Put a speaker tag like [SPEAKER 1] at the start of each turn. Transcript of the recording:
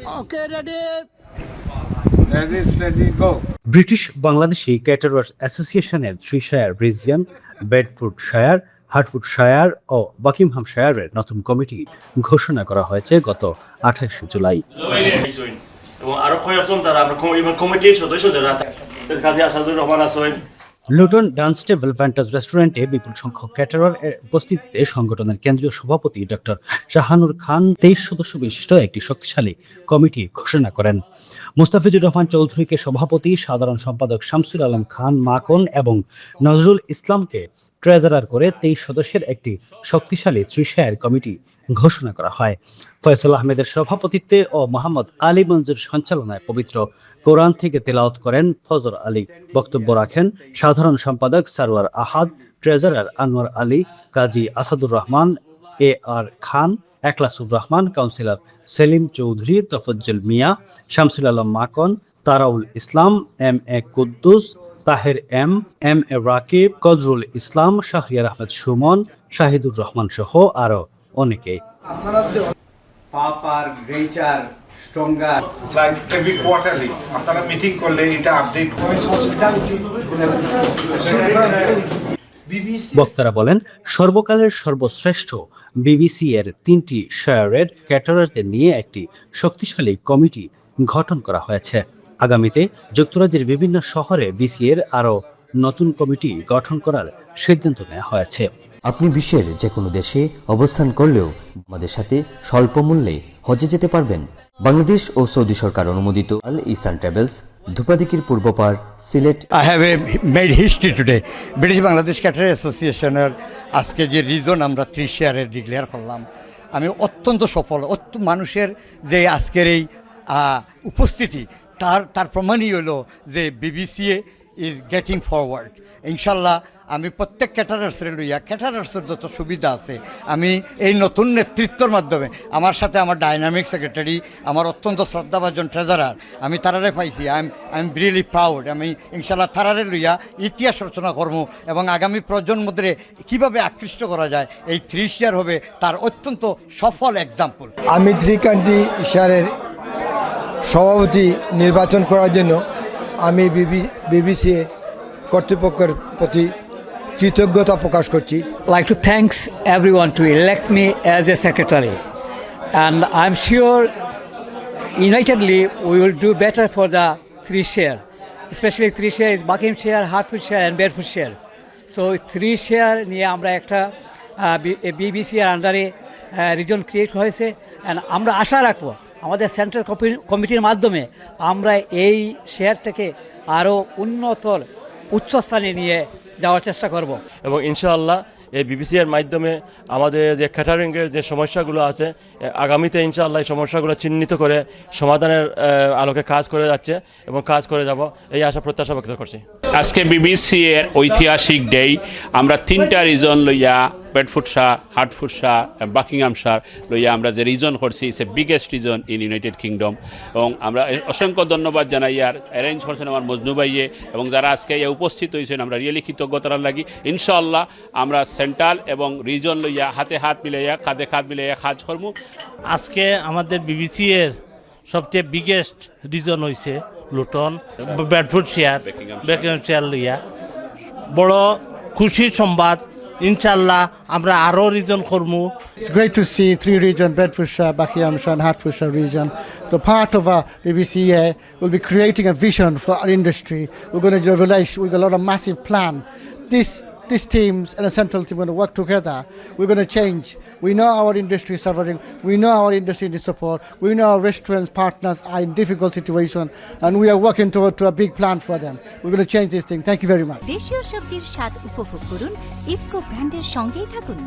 [SPEAKER 1] Okay, ready?
[SPEAKER 2] Ready, go.
[SPEAKER 3] British Bangladeshi caterers অ্যাসোসিয়েশনের থ্রিশায়ার region, Bedfordshire, Hertfordshire ও বাকিংহামশায়ারের নতুন committee ঘোষণা করা হয়েছে গত 28 জুলাই।
[SPEAKER 4] এবং আরো কয়েকজন তারা আমরা কমিটির সদস্য যারা কাজী আসাদুর রহমান আছেন।
[SPEAKER 3] লুটন ডান্সটেবল ভ্যান্টাজ রেস্টুরেন্টে বিপুল সংখ্যক ক্যাটারার উপস্থিতিতে সংগঠনের কেন্দ্রীয় সভাপতি ডক্টর শাহানুর খান 23 সদস্য বিশিষ্ট একটি শক্তিশালী কমিটি ঘোষণা করেন। মুস্তাফিজুর রহমান চৌধুরীকে সভাপতি, সাধারণ সম্পাদক শামসুল আলম খান মাকন এবং নজরুল ইসলামকে ট্রেজারার করে 23 সদস্যের একটি শক্তিশালী থ্রিশায়ার কমিটি ঘোষণা করা হয়। ফয়সাল আহমেদের সভাপতিত্বে ও মোহাম্মদ আলী মঞ্জুর সঞ্চালনায় পবিত্র কোরআন থেকে তেলাওয়াত করেন ফজর আলী। বক্তব্য রাখেন সাধারণ সম্পাদক সারওয়ার আহাদ, treasurer Anwar Ali, Kazi Asadur Rahman, A R Khan, একলাসুর Rahman, councillor Selim Chowdhury, Tofazzal Mia, Shamsul Alam Makon, Taraul Islam, M A Kuddus, Taher M A Rakib, কদরুল ইসলাম, শাহরিয়ার আহমেদ সুমন, শাহিদুর রহমান সহ আরো অনেকে।
[SPEAKER 2] greater, stronger. Like every quarterly, আপনারা মিটিং করলে এটা আপডেট
[SPEAKER 3] বক্তারা বলেন, সর্বকালের সর্বশ্রেষ্ঠ বিবিসি এর 3টি শায়ারের ক্যাটারারদের নিয়ে একটি শক্তিশালী কমিটি গঠন করা হয়েছে। আগামীতে যুক্তরাজ্যের বিভিন্ন শহরে বিসি এর আরও নতুন কমিটি গঠন করার সিদ্ধান্ত নেওয়া হয়েছে।
[SPEAKER 5] আপনি বিশ্বের যে কোনো দেশে অবস্থান করলেও আমাদের সাথে স্বল্প মূল্যে হজে যেতে পারবেন। বাংলাদেশ ও সৌদি সরকার অনুমোদিত আল ইসান ট্রাভেলস, ধুপাদিকির পূর্বপাড়, Sylhet.
[SPEAKER 6] I have made history today. British Bangladesh caterer অ্যাসোসিয়েশনের আজকে যে রিজন আমরা থ্রিশায়ারের ডিক্লেয়ার করলাম, আমি অত্যন্ত সফল। মানুষের যে আজকের এই উপস্থিতি তার প্রমাণই হলো যে বিবিসি ইজ গেটিং ফরওয়ার্ড। ইনশাল্লাহ আমি প্রত্যেক ক্যাটারার্সের লইয়া ক্যাটারার্সের যত সুবিধা আছে আমি এই নতুন নেতৃত্বর মাধ্যমে আমার সাথে আমার ডাইনামিক সেক্রেটারি, আমার অত্যন্ত শ্রদ্ধাভাজন ট্রেজারার, আমি তারারে পাইছি। I am really proud. আমি ইনশাল্লাহ তারারে লইয়া ইতিহাস রচনা করবো এবং আগামী প্রজন্মদের কীভাবে আকৃষ্ট করা যায় এই থ্রিশায়ার হবে তার অত্যন্ত সফল এক্সাম্পল।
[SPEAKER 7] আমি থ্রি কান্ট্রি ইশারের সভাপতি নির্বাচন করার জন্য আমি বিবিসি কর্তৃপক্ষের প্রতি কৃতজ্ঞতা প্রকাশ করছি।
[SPEAKER 8] Like to thanks everyone to elect me as a secretary, and I'm sure unitedly we will do better for the thrish-share, especially thrish-share is Buckinghamshire, Hertfordshire and Bedfordshire. So thrish-share নিয়ে আমরা একটা BBC এর আন্ডারে reason create হয়েছে, and আমরা আশা রাখবো আমাদের central কমিটির মাধ্যমে আমরা এই শেয়ারটাকে আরও উচ্চস্থানে নিয়ে যাওয়ার চেষ্টা করব
[SPEAKER 4] এবং ইনশাআল্লাহ এই বিবিসি এর মাধ্যমে আমাদের যে ক্যাটারিংয়ের যে সমস্যাগুলো আছে আগামীতে ইনশাআল্লাহ এই সমস্যাগুলো চিহ্নিত করে সমাধানের আলোকে কাজ করে যাচ্ছে এবং কাজ করে যাব এই আশা প্রত্যাশা ব্যক্ত করছি।
[SPEAKER 9] আজকে বিবিসি এর ঐতিহাসিক ডে, আমরা 3টা রিজন লইয়া বেডফোর্ডশায়ার, হার্টফোর্ডশায়ার, বাকিংহামশায়ার লইয়া আমরা যে রিজন করছি, it's a biggest reason in United kingdom. এবং আমরা অসংখ্য ধন্যবাদ জানাই আর অ্যারেঞ্জ করছেন আমার মজনু ভাইয়ে এবং যারা আজকে উপস্থিত হয়েছেন, আমরা রিয়েলি কৃতজ্ঞতার লাগি। ইনশাআল্লাহ আমরা সেন্ট্রাল এবং রিজন লইয়া হাতে হাত মিলাইয়া কাঁধে কাঁধ মিলাইয়া কাজ করবো।
[SPEAKER 10] আজকে আমাদের বিবিসি এর সবচেয়ে বিগেস্ট রিজন হয়েছে লুটন, বেডফোর্ডশায়ার, বাকিংহামশায়ার লইয়া বড় খুশির সংবাদ। ইনশাল্লাহ আমরা আরো রিজন করবো।
[SPEAKER 11] It's great to see 3 regions, Bedfordshire, Buckinghamshire and Hertfordshire region. The part of our BBCA will be creating a vision for our industry. We're going to realize we've got a lot of massive plan. These teams and the central team are going to work together. We're going to change. We know our industry is suffering. We know our industry needs support. We know our restaurants partners are in difficult situation, and we are working toward a big plan for them. We're going to change this thing. Thank you very much.
[SPEAKER 12] দেশীয় সবজির স্বাদ উপভোগ করুন ইফকো ব্র্যান্ডের সঙ্গেই থাকুন।